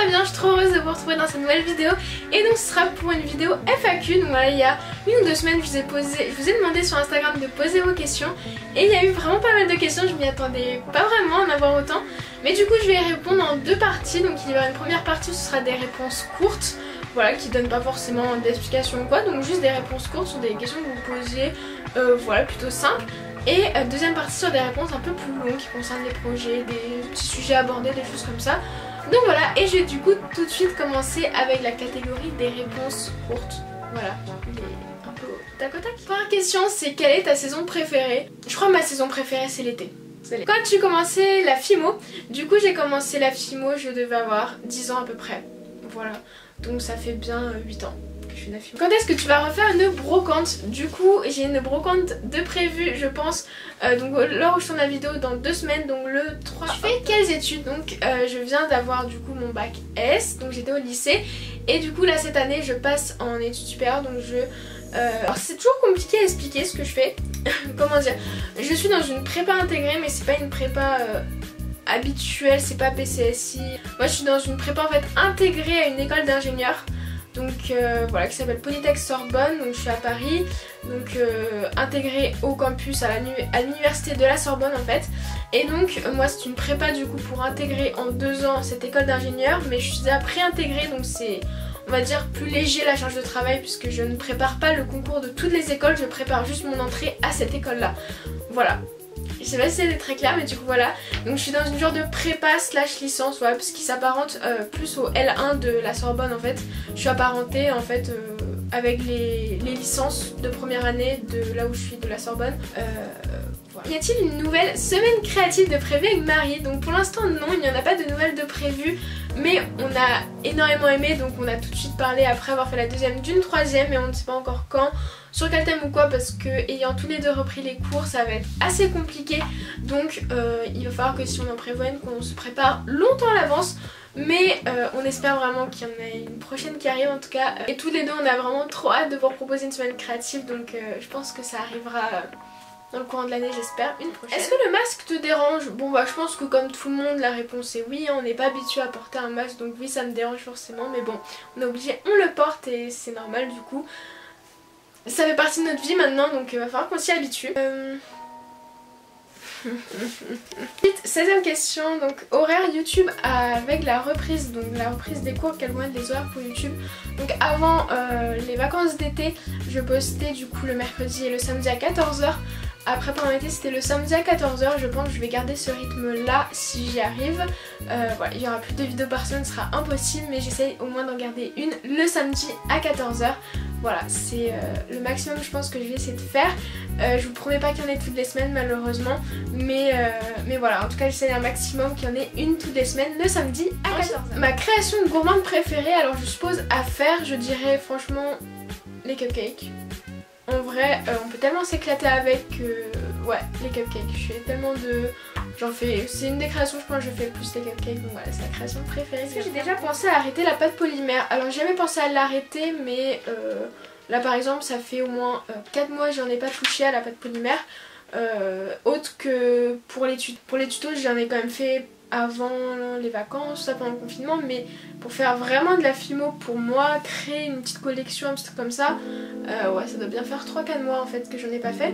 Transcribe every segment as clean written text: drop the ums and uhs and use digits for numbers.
bien, je suis trop heureuse de vous retrouver dans cette nouvelle vidéo. Et donc ce sera pour une vidéo FAQ. Donc voilà, il y a 1 ou 2 semaines je vous ai demandé sur Instagram de poser vos questions. Et il y a eu vraiment pas mal de questions, je m'y attendais pas vraiment à en avoir autant. Mais du coup je vais y répondre en 2 parties. Donc il y aura une première partie où ce sera des réponses courtes. Voilà, qui donnent pas forcément d'explication ou quoi. Donc juste des réponses courtes sur des questions que vous posiez, voilà, plutôt simples. Et deuxième partie sur des réponses un peu plus longues qui concernent les projets, des petits sujets abordés, des choses comme ça. Donc voilà, et je vais du coup tout de suite commencer avec la catégorie des réponses courtes. Voilà, un peu tac au tac. Première question, c'est quelle est ta saison préférée? Je crois que ma saison préférée c'est l'été. Quand tu commençais la FIMO, du coup j'ai commencé la FIMO, je devais avoir 10 ans à peu près. Voilà, donc ça fait bien 8 ans. Quand est-ce que tu vas refaire une brocante? Du coup j'ai une brocante de prévue je pense, donc l'heure où je tourne la vidéo dans 2 semaines, donc le 3. Tu fais quelles études? Donc je viens d'avoir du coup mon bac S, donc j'étais au lycée. Et du coup là cette année je passe en études supérieures, donc alors c'est toujours compliqué à expliquer ce que je fais. Comment dire, je suis dans une prépa intégrée mais c'est pas une prépa habituelle, c'est pas PCSI. Moi je suis dans une prépa en fait intégrée à une école d'ingénieurs. Donc voilà, qui s'appelle Polytech Sorbonne, donc je suis à Paris, donc intégrée au campus à l'université de la Sorbonne en fait. Et donc moi c'est une prépa du coup pour intégrer en 2 ans cette école d'ingénieur, mais je suis déjà pré-intégrée donc c'est, on va dire, plus léger la charge de travail puisque je ne prépare pas le concours de toutes les écoles, je prépare juste mon entrée à cette école là. Voilà. Je sais pas si c'est très clair mais du coup voilà. Donc je suis dans une genre de prépa slash licence, voilà, parce qu'il s'apparente plus au L1 de la Sorbonne en fait. Je suis apparentée en fait avec les licences de première année de là où je suis, de la Sorbonne. Voilà. Y a-t-il une nouvelle semaine créative de prévue avec Marie? Donc pour l'instant non, il n'y en a pas de nouvelles de prévues. Mais on a énormément aimé, donc on a tout de suite parlé après avoir fait la deuxième d'une troisième, et on ne sait pas encore quand, sur quel thème ou quoi, parce que ayant tous les deux repris les cours ça va être assez compliqué. Donc il va falloir que si on en prévoit une, qu'on se prépare longtemps à l'avance. Mais on espère vraiment qu'il y en a une prochaine qui arrive en tout cas. Et tous les deux on a vraiment trop hâte de vous proposer une semaine créative, donc je pense que ça arrivera dans le courant de l'année, j'espère, une prochaine. Est-ce que le masque te dérange? Bon bah je pense que comme tout le monde la réponse est oui, hein, on n'est pas habitué à porter un masque, donc oui ça me dérange forcément, mais bon on est obligé, on le porte et c'est normal du coup. Ça fait partie de notre vie maintenant, donc il va falloir qu'on s'y habitue. 16e question, donc horaire YouTube avec la reprise, donc la reprise des cours, quels vont être les horaires pour YouTube. Donc avant les vacances d'été, je postais du coup le mercredi et le samedi à 14 h. Après pendant l'été c'était le samedi à 14 h, je pense que je vais garder ce rythme là si j'y arrive. Voilà, il y aura plus de vidéos par semaine, ce sera impossible, mais j'essaye au moins d'en garder une le samedi à 14 h. Voilà, c'est le maximum je pense que je vais essayer de faire. Je vous promets pas qu'il y en ait toutes les semaines malheureusement, mais voilà, en tout cas j'essaie un maximum qu'il y en ait une toutes les semaines le samedi à 14 h. Ma création de gourmande préférée, alors je suppose à faire, je dirais franchement les cupcakes. En vrai, on peut tellement s'éclater avec, ouais, les cupcakes. Je fais tellement de... J'en fais... C'est une des créations, je pense, que je fais le plus les cupcakes. Donc voilà, c'est la création préférée. Est-ce que j'ai déjà pensé à arrêter la pâte polymère? Alors j'ai jamais pensé à l'arrêter, mais là par exemple, ça fait au moins 4 mois que j'en ai pas touché à la pâte polymère. Autre que pour les tutos, j'en ai quand même fait avant les vacances, ça pendant le confinement, mais pour faire vraiment de la filmo pour moi, créer une petite collection, un petit truc comme ça, ouais ça doit bien faire 3-4 mois en fait que j'en ai pas fait.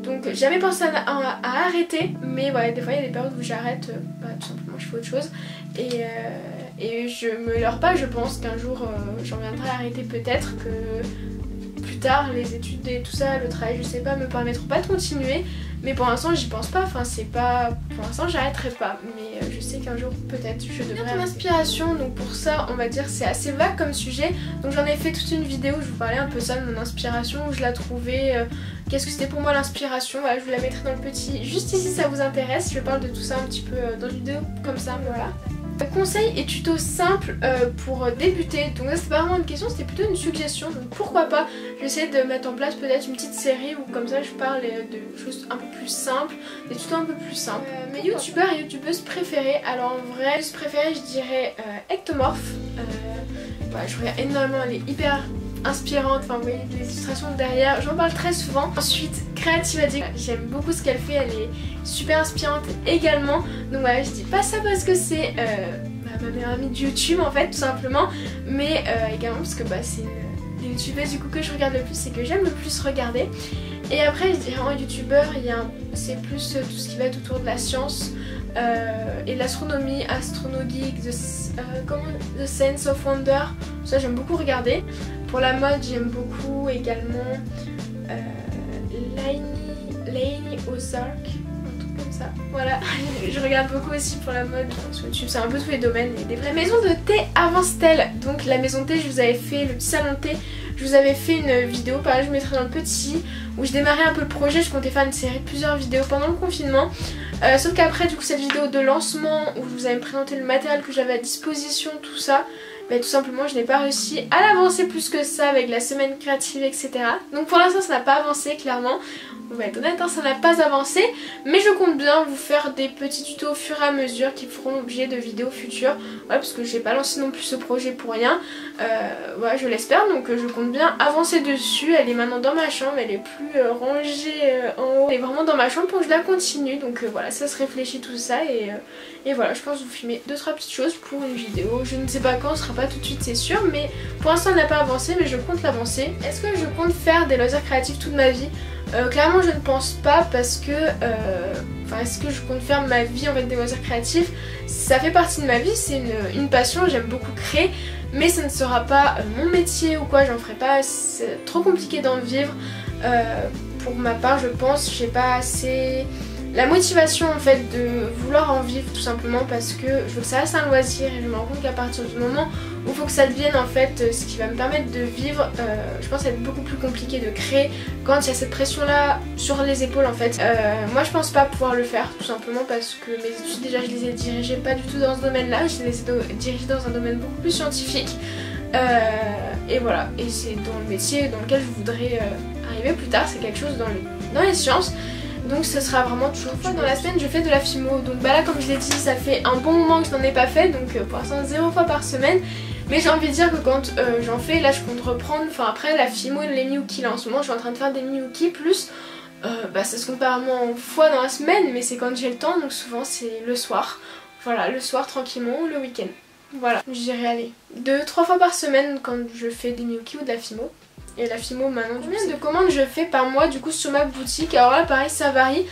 Donc j'ai jamais pensé à arrêter, mais ouais des fois il y a des périodes où j'arrête, bah, tout simplement je fais autre chose. Et je me leurre pas, je pense qu'un jour j'en viendrai à arrêter, peut-être que plus tard les études et tout ça, le travail je sais pas, me permettront pas de continuer. Mais pour l'instant j'y pense pas, enfin c'est pas... Pour l'instant j'arrêterai pas, mais je sais qu'un jour peut-être je devrais... Mon inspiration, donc pour ça on va dire c'est assez vague comme sujet. Donc j'en ai fait toute une vidéo où je vous parlais un peu ça de mon inspiration, où je la trouvais, qu'est-ce que c'était pour moi l'inspiration. Voilà, je vous la mettrai dans le petit, juste ici si ça vous intéresse. Je parle de tout ça un petit peu dans une vidéo comme ça, voilà. Conseils et tutos simples pour débuter. Donc là c'était pas vraiment une question, c'était plutôt une suggestion. Donc pourquoi pas, j'essaie de mettre en place peut-être une petite série où comme ça je parle de choses un peu plus simples, des tutos un peu plus simples. Mes youtubeurs et youtubeuses préférées, alors en vrai, préférée je dirais Ectomorph. Voilà, je regarde énormément, elle est hyper inspirante, enfin vous voyez les illustrations derrière, j'en parle très souvent. Ensuite Creative Addict, j'aime beaucoup ce qu'elle fait, elle est super inspirante également. Donc voilà, je dis pas ça parce que c'est ma meilleure amie de YouTube en fait tout simplement, mais également parce que c'est une youtubeuse du coup que je regarde le plus et que j'aime le plus regarder. Et après je dirais en youtubeur c'est plus tout ce qui va être autour de la science et l'astronomie, AstronoGeek, The Sense of Wonder, ça j'aime beaucoup regarder. Pour la mode j'aime beaucoup également Lainey Ozark, un truc comme ça, voilà. Je regarde beaucoup aussi pour la mode sur YouTube, c'est un peu tous les domaines. Et des vraies maisons de thé Avance-t-elle. Donc la maison de thé, je vous avais fait le petit salon de thé, je vous avais fait une vidéo, pareil je vous mettrai dans le petit, où je démarrais un peu le projet, je comptais faire une série de plusieurs vidéos pendant le confinement. Sauf qu'après du coup cette vidéo de lancement où je vous avais présenté le matériel que j'avais à disposition, tout ça, tout simplement je n'ai pas réussi à l'avancer plus que ça avec la semaine créative etc. Donc pour l'instant ça n'a pas avancé clairement, on va être honnête ça n'a pas avancé, mais je compte bien vous faire des petits tutos au fur et à mesure qui feront l'objet de vidéos futures, parce que j'ai pas lancé non plus ce projet pour rien, je l'espère, donc je compte bien avancer dessus. Elle est maintenant dans ma chambre, elle est plus rangée en haut, elle est vraiment dans ma chambre pour que je la continue, donc voilà, ça se réfléchit tout ça et voilà, je pense vous filmer 2-3 petites choses pour une vidéo, je ne sais pas quand, ce sera pas tout de suite c'est sûr, mais pour l'instant elle n'a pas avancé, mais je compte l'avancer. Est-ce que je compte faire des loisirs créatifs toute ma vie? Clairement je ne pense pas, parce que est-ce que je compte faire ma vie en fait des loisirs créatifs? Ça fait partie de ma vie, c'est une passion, j'aime beaucoup créer, mais ça ne sera pas mon métier ou quoi, j'en ferai pas, c'est trop compliqué d'en vivre. Pour ma part je pense, j'ai pas assez la motivation en fait de vouloir en vivre, tout simplement parce que je veux que ça reste un loisir, et je me rends compte qu'à partir du moment où il faut que ça devienne en fait ce qui va me permettre de vivre, je pense que ça va être beaucoup plus compliqué de créer quand il y a cette pression là sur les épaules en fait. Moi je pense pas pouvoir le faire, tout simplement parce que mes études déjà je les ai dirigées pas du tout dans ce domaine là, je les ai dirigées dans un domaine beaucoup plus scientifique. Et voilà, et c'est dans le métier dans lequel je voudrais arriver plus tard, c'est quelque chose dans les sciences. Donc ce sera vraiment toujours une fois dans la semaine je fais de la phimo. Donc là comme je l'ai dit ça fait un bon moment que je n'en ai pas fait, donc pour l'instant 0 fois par semaine. Mais j'ai envie de dire que quand j'en fais, là je compte reprendre, après la phimo et les Miyuki, là en ce moment je suis en train de faire des Miyuki plus, ça se compte pas vraiment en fois dans la semaine, mais c'est quand j'ai le temps, donc souvent c'est le soir. Voilà, le soir tranquillement ou le week-end. Voilà, je dirais aller 2-3 fois par semaine quand je fais des Miyuki ou de la phimo. Et la phimo maintenant, combien de commandes je fais par mois du coup sur ma boutique? Alors là pareil ça varie,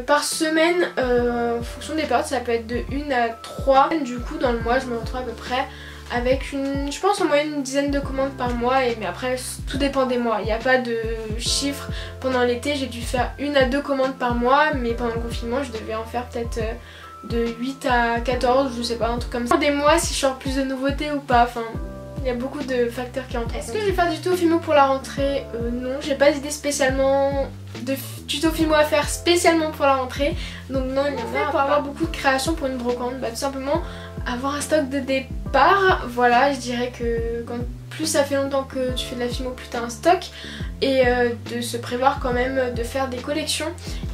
par semaine en fonction des périodes ça peut être de 1 à 3. Du coup dans le mois je me retrouve à peu près avec je pense en moyenne une dizaine de commandes par mois, mais après tout dépend des mois, il n'y a pas de chiffre. Pendant l'été j'ai dû faire 1 à 2 commandes par mois, mais pendant le confinement je devais en faire peut-être de 8 à 14, je sais pas, un truc comme ça. Des mois si je sors plus de nouveautés ou pas, il y a beaucoup de facteurs qui entrent. Est-ce que je vais faire du tuto Fimo pour la rentrée? Non, j'ai pas d'idée spécialement de tuto Fimo à faire spécialement pour la rentrée. Donc non, il y en a pour avoir beaucoup de création pour une brocante. Tout simplement avoir un stock de départ. Voilà, je dirais que plus ça fait longtemps que tu fais de la Fimo, plus tu as un stock. Et de se prévoir quand même de faire des collections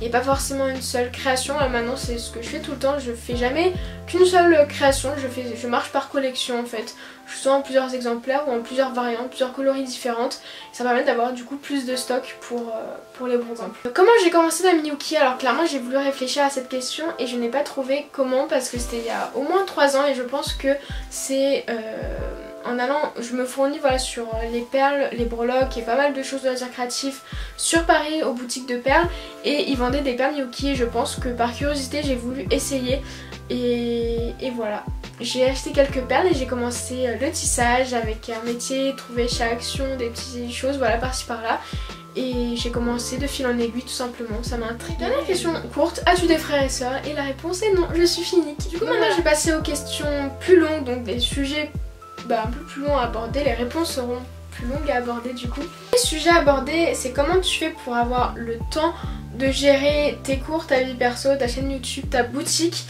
et pas forcément une seule création. Là maintenant c'est ce que je fais tout le temps, je fais jamais qu'une seule création, je marche par collection en fait. Je suis en plusieurs exemplaires ou en plusieurs variantes, plusieurs coloris différentes. Ça permet d'avoir du coup plus de stock pour les brocantes. Comment j'ai commencé la Miyuki? Alors clairement j'ai voulu réfléchir à cette question et je n'ai pas trouvé comment, parce que c'était il y a au moins 3 ans et je pense que c'est en allant, je me fournis sur les perles, les breloques et pas mal de choses de loisirs créatifs sur Paris aux boutiques de perles, et ils vendaient des perles Miyuki et je pense que par curiosité j'ai voulu essayer et voilà. J'ai acheté quelques perles et j'ai commencé le tissage avec un métier, trouver chez Action des petites choses, voilà, par-ci par-là. Et j'ai commencé de fil en aiguille tout simplement, ça m'a intriguée. Dernière question courte, as-tu des frères et sœurs? Et la réponse est non, je suis finique. Du coup maintenant je vais passer aux questions plus longues, donc des sujets un peu plus longs à aborder, les réponses seront plus longues à aborder du coup. Les sujets à aborder, c'est comment tu fais pour avoir le temps de gérer tes cours, ta vie perso, ta chaîne YouTube, ta boutique,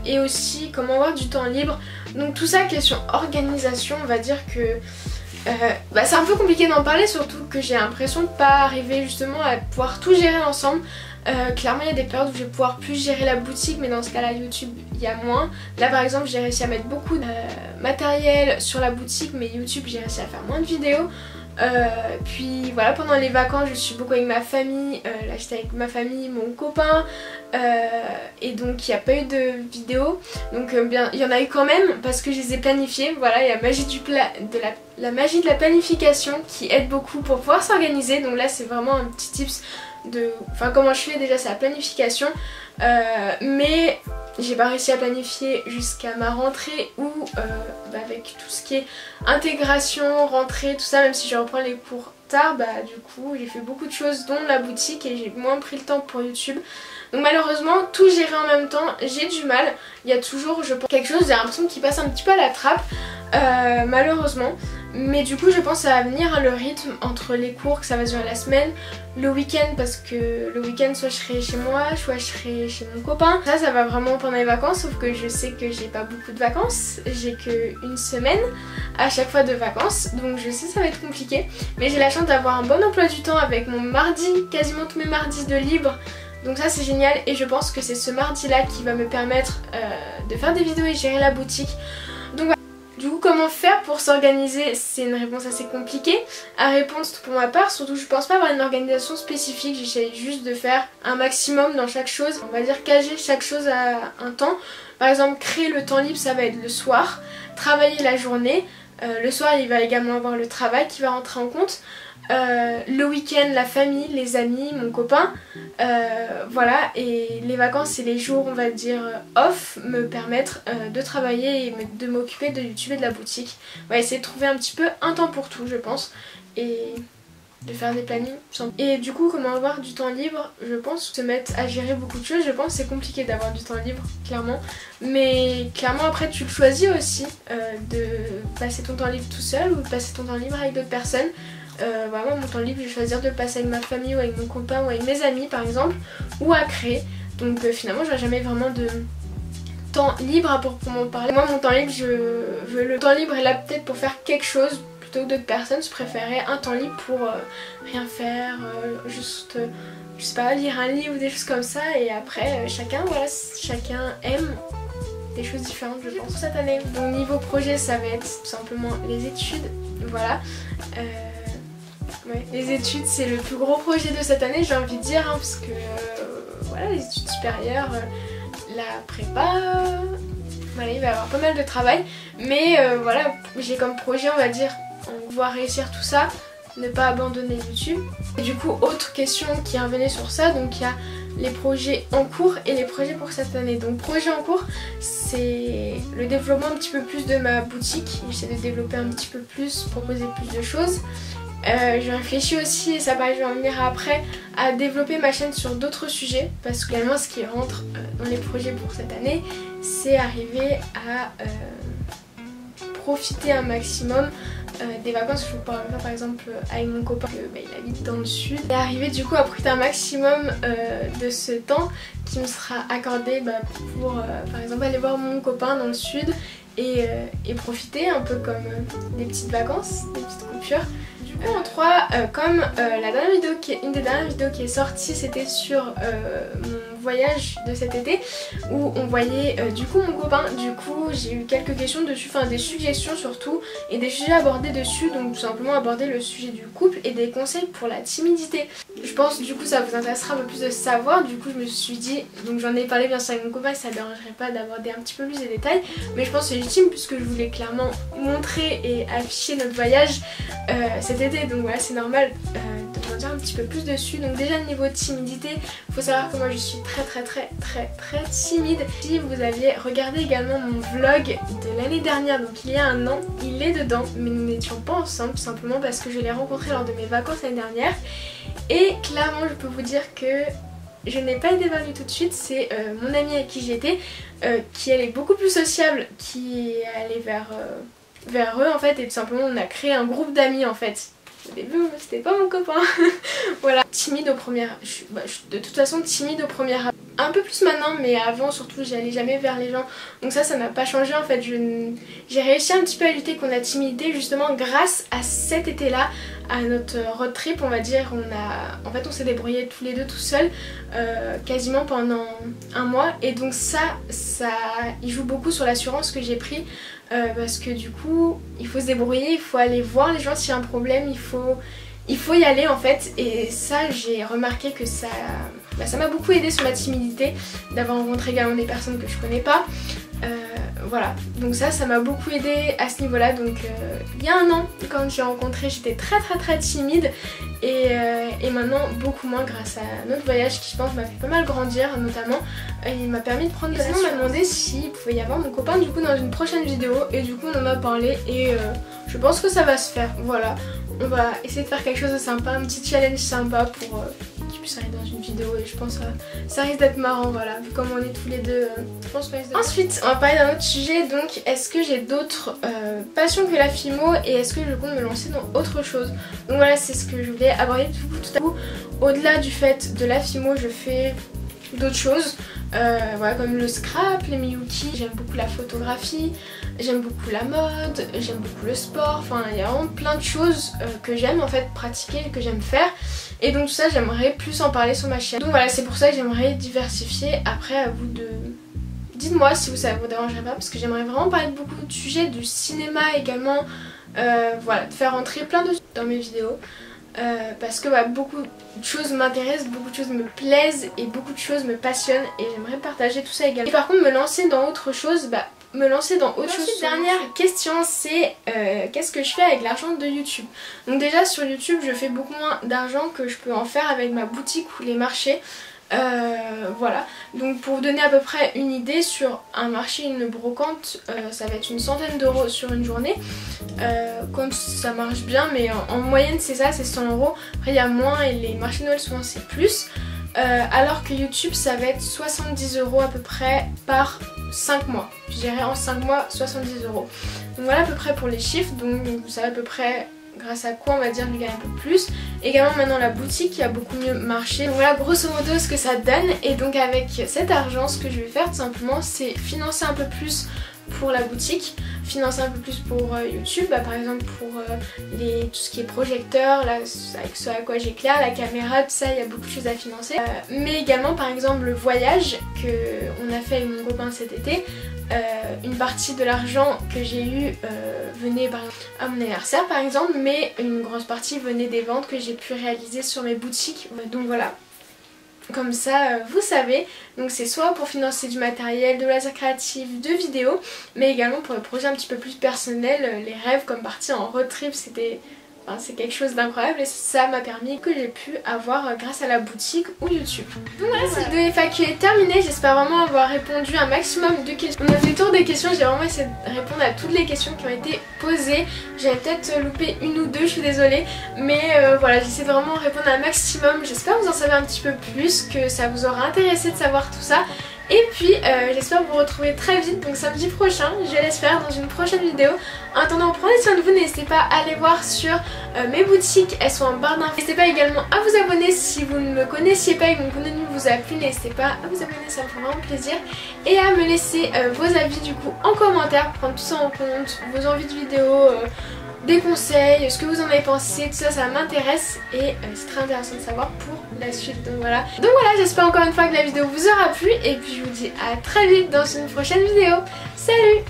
et aussi comment avoir du temps libre. Donc tout ça, question organisation, on va dire que c'est un peu compliqué d'en parler, surtout que j'ai l'impression de pas arriver justement à pouvoir tout gérer ensemble. Clairement il y a des périodes où je vais pouvoir plus gérer la boutique, mais dans ce cas là YouTube il y a moins. Là par exemple j'ai réussi à mettre beaucoup de matériel sur la boutique, mais YouTube j'ai réussi à faire moins de vidéos. Puis voilà, pendant les vacances je suis beaucoup avec ma famille, là j'étais avec ma famille, mon copain, et donc il n'y a pas eu de vidéo, donc bien il y en a eu quand même parce que je les ai planifiées. Voilà, il y a la magie de la planification qui aide beaucoup pour pouvoir s'organiser. Donc là c'est vraiment un petit tips de comment je fais. Déjà c'est la planification, mais j'ai pas réussi à planifier jusqu'à ma rentrée où avec tout ce qui est intégration, rentrée, tout ça, même si je reprends les cours tard, du coup j'ai fait beaucoup de choses dont la boutique et j'ai moins pris le temps pour YouTube. Donc malheureusement tout gérer en même temps j'ai du mal. Il y a toujours je pense quelque chose, j'ai l'impression qui passe un petit peu à la trappe, malheureusement. Mais du coup je pense que ça va venir, le rythme entre les cours, que ça va durer la semaine, le week-end, parce que le week-end soit je serai chez moi, soit je serai chez mon copain. Ça va vraiment pendant les vacances, sauf que je sais que j'ai pas beaucoup de vacances, j'ai qu'une semaine à chaque fois de vacances, donc je sais que ça va être compliqué. Mais j'ai la chance d'avoir un bon emploi du temps avec mon mardi, quasiment tous mes mardis de libre. Donc ça c'est génial et je pense que c'est ce mardi là qui va me permettre de faire des vidéos et gérer la boutique. Donc voilà. Du coup comment faire pour s'organiser, c'est une réponse assez compliquée à répondre pour ma part, surtout je pense pas avoir une organisation spécifique, j'essaie juste de faire un maximum dans chaque chose, on va dire caser chaque chose à un temps. Par exemple créer le temps libre ça va être le soir, travailler la journée, le soir il va également avoir le travail qui va rentrer en compte. Le week-end, la famille, les amis, mon copain, voilà, et les vacances c'est les jours on va dire off, me permettre de travailler et de m'occuper de YouTube et de la boutique. On va essayer de trouver un petit peu un temps pour tout je pense et de faire des plannings. Et du coup comment avoir du temps libre, je pense se mettre à gérer beaucoup de choses, je pense que c'est compliqué d'avoir du temps libre clairement, mais clairement après tu le choisis aussi de passer ton temps libre tout seul ou de passer ton temps libre avec d'autres personnes. Vraiment mon temps libre je vais choisir de le passer avec ma famille ou avec mon copain ou avec mes amis par exemple, ou à créer. Donc finalement j'aurai jamais vraiment de temps libre à proprement parler. Moi mon temps libre le temps libre est là peut-être pour faire quelque chose plutôt que d'autres personnes se préféraient un temps libre pour rien faire, juste je sais pas, lire un livre ou des choses comme ça. Et après chacun aime des choses différentes je pense cette année. Donc niveau projet ça va être tout simplement les études, voilà. Ouais, les études c'est le plus gros projet de cette année j'ai envie de dire, hein, parce que voilà, les études supérieures, la prépa, voilà, il va y avoir pas mal de travail, mais voilà, j'ai comme projet on va dire pouvoir réussir tout ça, ne pas abandonner YouTube. Et du coup autre question qui revenait sur ça, donc il y a les projets en cours et les projets pour cette année. Donc projet en cours c'est le développement un petit peu plus de ma boutique, j'essaie de développer un petit peu plus, proposer plus de choses. Je réfléchis aussi, et ça paraît je vais en venir après, à développer ma chaîne sur d'autres sujets, parce que également ce qui rentre dans les projets pour cette année c'est arriver à profiter un maximum des vacances. Je vous parle par exemple avec mon copain, il habite dans le sud, et arriver du coup à profiter un maximum de ce temps qui me sera accordé pour par exemple aller voir mon copain dans le sud et profiter un peu comme des petites vacances, des petites coupures. Du coup en 3, comme la dernière vidéo une des dernières vidéos qui est sortie c'était sur mon voyage de cet été où on voyait du coup mon copain, du coup j'ai eu quelques questions dessus, enfin des suggestions surtout et des sujets abordés dessus, donc tout simplement aborder le sujet du couple et des conseils pour la timidité. Je pense du coup ça vous intéressera un peu plus de savoir, du coup je me suis dit, donc j'en ai parlé bien sûr avec mon copain et ça ne dérangerait pas d'aborder un petit peu plus les détails, mais je pense que c'est légitime puisque je voulais clairement montrer et afficher notre voyage cet été, donc voilà c'est normal de m'en dire un petit peu plus dessus. Donc déjà niveau timidité, il faut savoir que moi je suis très timide. Si vous aviez regardé également mon vlog de l'année dernière, donc il y a un an, il est dedans, mais nous n'étions pas ensemble tout simplement parce que je l'ai rencontré lors de mes vacances l'année dernière et clairement je peux vous dire que je n'ai pas été vers lui tout de suite, c'est mon amie avec qui j'étais qui elle est beaucoup plus sociable, qui est allée vers eux en fait, et tout simplement on a créé un groupe d'amis en fait. Au début c'était pas mon copain. Voilà, timide au premier, de toute façon timide au premier abord. un peu plus maintenant, mais avant surtout j'allais jamais vers les gens, donc ça n'a pas changé en fait. J'ai réussi un petit peu à lutter contre la timidité justement grâce à cet été là, à notre road trip on va dire. En fait on s'est débrouillés tous les deux tout seuls quasiment pendant un mois, et donc ça il joue beaucoup sur l'assurance que j'ai pris parce que du coup il faut se débrouiller, il faut aller voir les gens s'il y a un problème, il faut y aller en fait. Et ça j'ai remarqué que ça m'a beaucoup aidé sur ma timidité, d'avoir rencontré également des personnes que je connais pas. Voilà, donc ça m'a beaucoup aidé à ce niveau là. Donc il y a un an quand j'ai rencontré j'étais très timide, et maintenant beaucoup moins grâce à notre voyage qui je pense m'a fait pas mal grandir notamment. Il m'a permis de prendre de l'assurance. On m'a demandé s'il pouvait y avoir mon copain du coup dans une prochaine vidéo, et du coup on en a parlé, et je pense que ça va se faire. Voilà, on va essayer de faire quelque chose de sympa, un petit challenge sympa pour qu'il puisse aller dans une vidéo, et je pense que ça risque d'être marrant. Voilà, vu comme on est tous les deux, je pense qu'on risque d'être... Ensuite on va parler d'un autre sujet, donc est-ce que j'ai d'autres passions que la filmo, et est-ce que je compte me lancer dans autre chose. Donc voilà, c'est ce que je voulais aborder tout à coup. Au-delà du fait de la filmo, je fais d'autres choses, voilà, comme le scrap, les Miyuki, j'aime beaucoup la photographie, j'aime beaucoup la mode, j'aime beaucoup le sport, enfin il y a vraiment plein de choses que j'aime en fait pratiquer, que j'aime faire, et donc tout ça j'aimerais plus en parler sur ma chaîne. Donc voilà, c'est pour ça que j'aimerais diversifier. Après à vous de... Dites-moi si ça vous dérangerait pas, parce que j'aimerais vraiment parler de beaucoup de sujets, du cinéma également, voilà, de faire entrer plein de choses dans mes vidéos. Parce que beaucoup de choses m'intéressent, beaucoup de choses me plaisent et beaucoup de choses me passionnent, et j'aimerais partager tout ça également. Et par contre me lancer dans autre chose, Dernière question, c'est qu'est-ce que je fais avec l'argent de YouTube. Donc déjà sur YouTube je fais beaucoup moins d'argent que je peux en faire avec ma boutique ou les marchés. Voilà, donc pour vous donner à peu près une idée, sur un marché, une brocante, ça va être une centaine d'euros sur une journée, quand ça marche bien, mais en moyenne c'est ça, c'est 100 euros. Après il y a moins, et les marchés Noël souvent c'est plus, alors que YouTube ça va être 70 euros à peu près par 5 mois, je dirais en 5 mois 70 euros. Donc voilà à peu près pour les chiffres, donc vous savez à peu près grâce à quoi on va dire je gagne un peu plus. Également maintenant la boutique qui a beaucoup mieux marché. Donc voilà grosso modo ce que ça donne, et donc avec cet argent ce que je vais faire tout simplement c'est financer un peu plus pour la boutique, financer un peu plus pour YouTube, par exemple pour tout ce qui est projecteur, là, avec ce à quoi j'éclaire, la caméra, tout ça, il y a beaucoup de choses à financer. Mais également par exemple le voyage qu'on a fait avec mon copain cet été, une partie de l'argent que j'ai eu venait par exemple à mon anniversaire par exemple, mais une grosse partie venait des ventes que j'ai pu réaliser sur mes boutiques. Donc voilà, comme ça vous savez. Donc c'est soit pour financer du matériel, de loisirs créatifs, de vidéos, mais également pour des projets un petit peu plus personnels, les rêves comme partir en road trip, c'est quelque chose d'incroyable, et ça m'a permis que j'ai pu avoir grâce à la boutique ou YouTube. Donc voilà, cette vidéo FAQ est terminée, j'espère vraiment avoir répondu à un maximum de questions. On a fait le tour des questions, j'ai vraiment essayé de répondre à toutes les questions qui ont été posées. J'avais peut-être loupé une ou deux, je suis désolée, mais voilà, j'essaie de vraiment répondre à un maximum. J'espère que vous en savez un petit peu plus, que ça vous aura intéressé de savoir tout ça. Et puis j'espère vous retrouver très vite, donc samedi prochain, je l'espère, dans une prochaine vidéo. En attendant, prenez soin de vous, n'hésitez pas à aller voir sur mes boutiques, elles sont en barre d'infos. N'hésitez pas également à vous abonner si vous ne me connaissiez pas et que mon contenu vous a plu, n'hésitez pas à vous abonner, ça me fait vraiment plaisir. Et à me laisser vos avis du coup en commentaire, pour prendre tout ça en compte, vos envies de vidéos, des conseils, ce que vous en avez pensé, tout ça, ça m'intéresse, et c'est très intéressant de savoir pour la suite. Donc voilà, j'espère encore une fois que la vidéo vous aura plu, et puis je vous dis à très vite dans une prochaine vidéo. Salut!